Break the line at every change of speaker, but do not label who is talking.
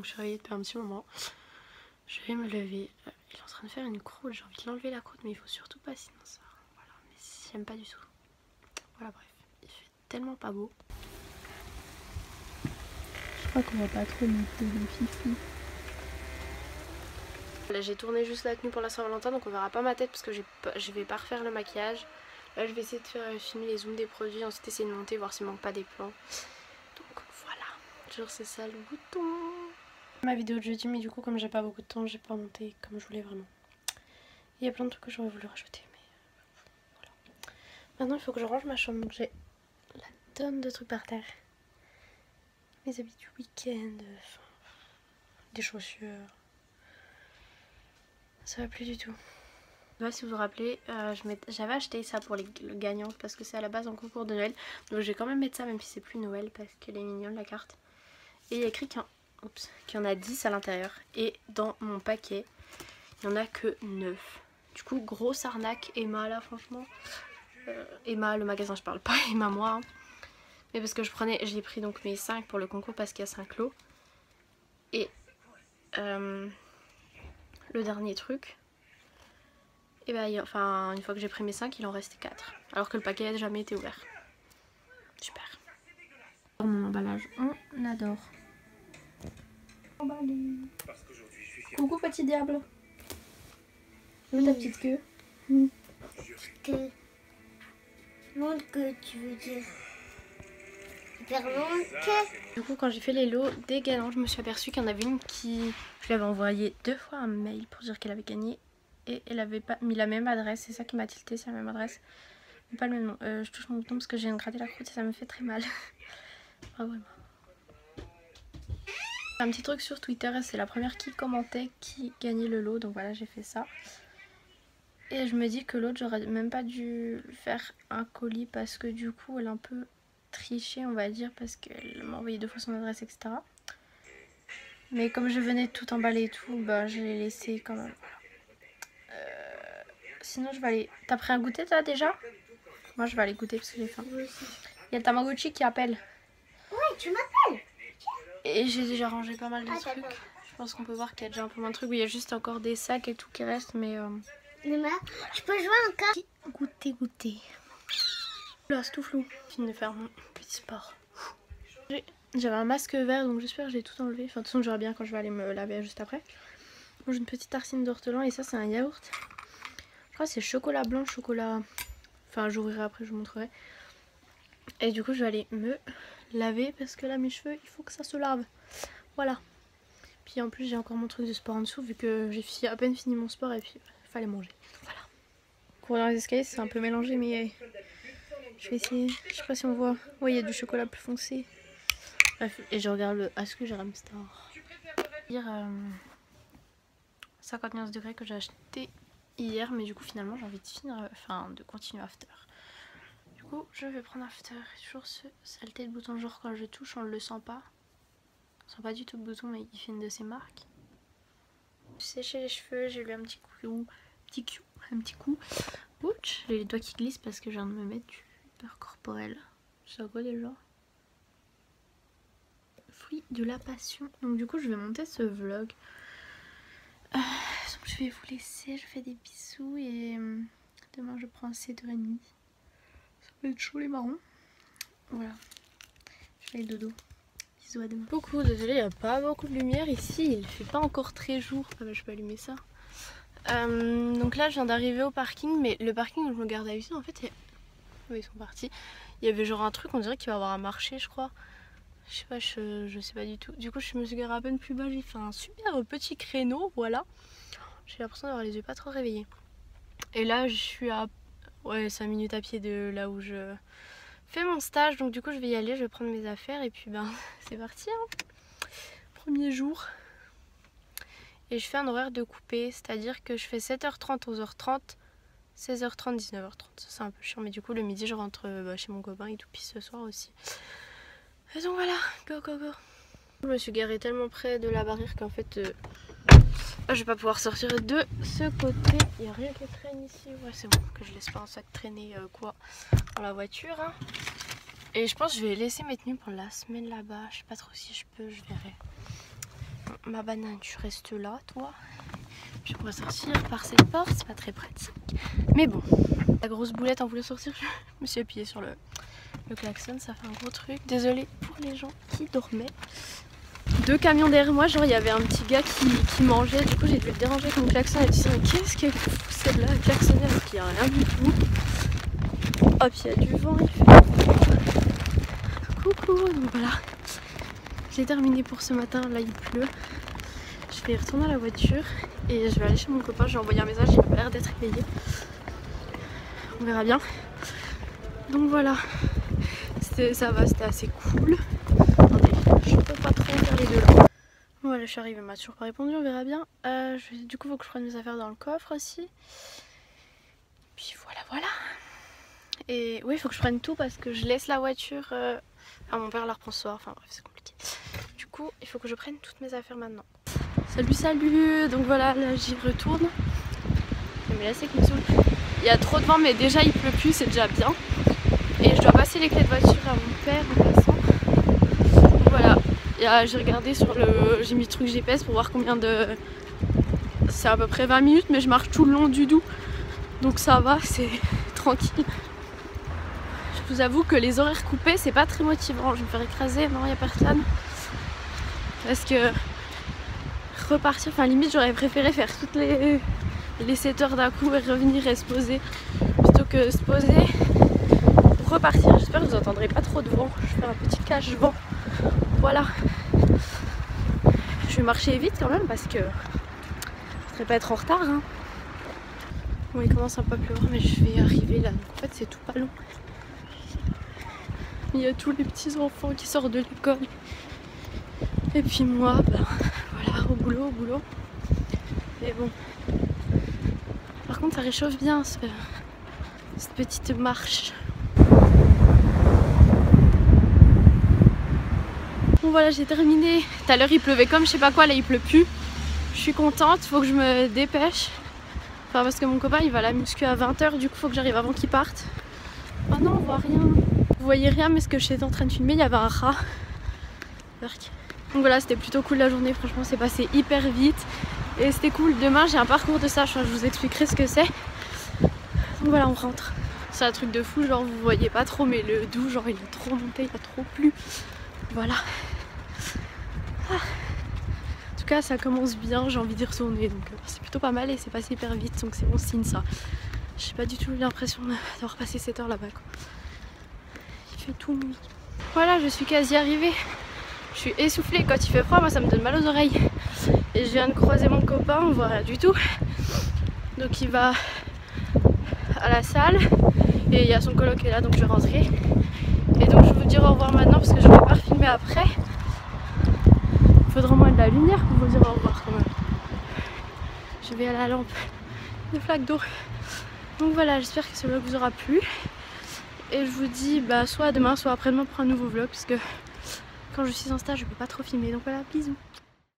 donc je suis réveillée depuis un petit moment. Je vais me lever. Il est en train de faire une croûte, j'ai envie de l'enlever la croûte, mais il faut surtout pas sinon ça. Voilà, mais j'aime pas du tout. Voilà, bref, il fait tellement pas beau.
Je crois qu'on va pas trop mettre de fifi.
Là j'ai tourné juste la tenue pour la Saint-Valentin, donc on verra pas ma tête parce que je vais pas refaire le maquillage. Là je vais essayer de faire filmer les zooms des produits, ensuite essayer de monter, voir s'il manque pas des plans. Donc voilà, genre c'est ça le bouton. Ma vidéo de jeudi, mais du coup comme j'ai pas beaucoup de temps, j'ai pas monté comme je voulais vraiment. Il y a plein de trucs que j'aurais voulu rajouter, mais voilà. Maintenant il faut que je range ma chambre, donc j'ai la tonne de trucs par terre. Mes habits du week-end, enfin, des chaussures. Ça va plus du tout. Je sais pas si vous vous rappelez, j'avais acheté ça pour le gagnant parce que c'est à la base en concours de Noël. Donc je vais quand même mettre ça même si c'est plus Noël parce qu'elle est mignonne la carte. Et il y a écrit qu'il y en a 10 à l'intérieur. Et dans mon paquet, il n'y en a que 9. Du coup, grosse arnaque Emma là franchement. Emma le magasin je parle pas, Emma moi. Hein. Mais parce que j'ai pris donc mes 5 pour le concours parce qu'il y a 5 lots. Et le dernier truc. Et bah, enfin, une fois que j'ai pris mes 5, il en restait 4. Alors que le paquet n'a jamais été ouvert. Super.
Mon emballage, on adore. Emballé. Coucou petit diable. Où ta petite queue?
Que longue que tu veux dire. Hyper longue.
Du coup, quand j'ai fait les lots des gagnants, je me suis aperçue qu'il y en avait une qui... Je lui avais envoyé 2 fois un mail pour dire qu'elle avait gagné. Et elle avait pas mis la même adresse. C'est ça qui m'a tilté, c'est la même adresse. Mais pas le même nom. Je touche mon bouton parce que j'ai gratté la croûte et ça me fait très mal. Bravo Emma. Un petit truc sur Twitter, c'est la première qui commentait qui gagnait le lot. Donc voilà, j'ai fait ça. Et je me dis que l'autre, j'aurais même pas dû faire un colis parce que du coup, elle a un peu triché, on va dire, parce qu'elle m'a envoyé 2 fois son adresse, etc. Mais comme je venais de tout emballer et tout, bah je l'ai laissé quand même. Sinon, je vais aller... T'as pris un goûter, toi, déjà? Moi, je vais aller goûter parce que j'ai faim. Il y a le Tamagotchi qui appelle.
Oui, tu m'appelles.
Et j'ai déjà rangé pas mal de trucs. Je pense qu'on peut voir qu'il y a déjà un peu moins de trucs. Oui, il y a juste encore des sacs et tout qui restent, mais...
Maman, je peux jouer encore.
Goûter. Là, c'est tout flou. Je finis de faire mon petit sport. J'avais un masque vert, donc j'espère que j'ai tout enlevé. Enfin, de toute façon, je verrai bien quand je vais aller me laver juste après. J'ai une petite tartine d'ortolan et ça, c'est un yaourt. Je crois que c'est chocolat blanc, chocolat... Enfin, j'ouvrirai après, je vous montrerai. Et du coup, je vais aller me laver parce que là, mes cheveux, il faut que ça se lave. Voilà. Puis en plus, j'ai encore mon truc de sport en dessous vu que j'ai à peine fini mon sport et puis il fallait manger. Voilà. Courir dans les escaliers, c'est un peu mélangé, mais je vais essayer. Je sais pas si on voit. Oui, il y a du chocolat plus foncé. Bref, et je regarde le Ask Ramstar. 51 degrés que j'ai acheté hier, mais du coup finalement j'ai envie de finir, de continuer after. Du coup je vais prendre after. Toujours ce saleté de bouton, genre quand je touche on le sent pas. On sent pas du tout le bouton, mais il fait une de ses marques. Sécher les cheveux, j'ai eu un petit coup. Ouch, j'ai les doigts qui glissent parce que je viens de me mettre du beurre corporel. C'est quoi déjà? Fruit de la passion. Donc du coup je vais monter ce vlog. Donc je vais vous laisser, je fais des bisous et demain je prends 7h30. Ça va être chaud les marrons. Voilà. Je fais dodo. Bisous à demain. Coucou, désolée, il n'y a pas beaucoup de lumière ici, il fait pas encore très jour. Ah bah je peux allumer ça. Donc là je viens d'arriver au parking, mais le parking où je me garde à ici en fait, oui, ils sont partis. Il y avait genre un truc, on dirait qu'il va y avoir un marché je crois. Je sais pas, je sais pas du tout. Du coup je me suis garée à peine plus bas, j'ai fait un super petit créneau, voilà. J'ai l'impression d'avoir les yeux pas trop réveillés. Et là je suis à 5 minutes à pied de là où je fais mon stage. Donc du coup je vais y aller, je vais prendre mes affaires et puis ben c'est parti hein. Premier jour. Et je fais un horaire de coupé, c'est-à-dire que je fais 7h30, 11h30, 16h30, 19h30. Ça c'est un peu chiant, mais du coup le midi je rentre chez mon copain et tout, puis ce soir aussi. Et donc voilà, go go go. Je me suis garée tellement près de la barrière qu'en fait je vais pas pouvoir sortir de ce côté. Il n'y a rien qui traîne ici. Ouais c'est bon que je laisse pas un sac traîner quoi dans la voiture hein. Et je pense que je vais laisser mes tenues pour la semaine là-bas. Je sais pas trop si je peux, je verrai. Ma banane, tu restes là, toi. Puis on va sortir par cette porte, c'est pas très pratique. Mais bon, la grosse boulette en voulant sortir, je me suis appuyée sur le klaxon, ça fait un gros truc. Désolée pour les gens qui dormaient. 2 camions derrière moi, genre il y avait un petit gars qui mangeait, du coup j'ai dû le déranger avec mon klaxon et dire mais qu'est-ce qu'elle fout celle-là à klaxonner alors qu'il n'y a rien du tout. Hop, il y a du vent, il fait coucou, donc voilà. J'ai terminé pour ce matin, là il pleut. Je vais retourner à la voiture et je vais aller chez mon copain, j'ai envoyé un message, il a pas l'air d'être réveillé. On verra bien. Donc voilà, ça va, c'était assez cool. Attendez, je peux pas trop faire les deux là. Voilà, je suis arrivée, elle m'a toujours pas répondu, on verra bien. Du coup, il faut que je prenne mes affaires dans le coffre aussi. Puis voilà. Et oui, il faut que je prenne tout parce que je laisse la voiture à mon père la reprend ce soir, enfin bref, c'est compliqué. Du coup, il faut que je prenne toutes mes affaires maintenant. Salut, donc voilà, là j'y retourne. Mais là c'est que me saoule. Il y a trop de vent, mais déjà il pleut plus, c'est déjà bien. Et je dois passer les clés de voiture à mon père en passant. Donc voilà, j'ai regardé sur j'ai mis le truc GPS pour voir combien de... C'est à peu près 20 minutes, mais je marche tout le long du Doubs. Donc ça va, c'est tranquille. Je vous avoue que les horaires coupés, c'est pas très motivant. Je vais me faire écraser, non, il n'y a personne. Parce que repartir, enfin limite j'aurais préféré faire toutes les 7 heures d'un coup et revenir et se poser plutôt que se poser pour repartir. J'espère que vous n'entendrez pas trop de vent. Je vais faire un petit cache-vent. Voilà. Je vais marcher vite quand même parce que je ne voudrais pas être en retard. Hein. Bon, il commence un peu à pleuvoir, mais je vais arriver là. Donc en fait, c'est tout pas long. Il y a tous les petits enfants qui sortent de l'école. Et puis moi, ben voilà, au boulot. Et bon. Par contre, ça réchauffe bien cette petite marche. Bon voilà, j'ai terminé. Tout à l'heure il pleuvait comme je sais pas quoi, là il pleut plus. Je suis contente, faut que je me dépêche. Enfin parce que mon copain il va à la muscu à 20 h, du coup faut que j'arrive avant qu'il parte. Oh non, on voit rien. Vous voyez rien, mais ce que j'étais en train de filmer, il y avait un rat. Donc voilà, c'était plutôt cool la journée, franchement c'est passé hyper vite. Et c'était cool, demain j'ai un parcours de sage, enfin, je vous expliquerai ce que c'est. Donc voilà, on rentre. C'est un truc de fou, genre vous voyez pas trop, mais le Doubs, genre il a trop monté, il a trop plu. Voilà. Ah. En tout cas ça commence bien, j'ai envie d'y retourner, donc c'est plutôt pas mal et c'est passé hyper vite, donc c'est bon signe ça. J'ai pas du tout l'impression d'avoir passé 7 heures là-bas quoi. Il fait tout nuit. Voilà, je suis quasi arrivée. Je suis essoufflée, quand il fait froid, moi ça me donne mal aux oreilles. Et je viens de croiser mon copain, on voit rien du tout. Donc il va à la salle et il y a son coloc qui est là, donc je vais rentrer. Et donc je vais vous dire au revoir maintenant parce que je ne vais pas filmer après. Il faudra au moins de la lumière pour vous dire au revoir quand même. Je vais à la lampe de flaque d'eau. Donc voilà, j'espère que ce vlog vous aura plu. Et je vous dis soit demain, soit après-demain pour un nouveau vlog parce que quand je suis en stage, je peux pas trop filmer. Donc voilà, bisous.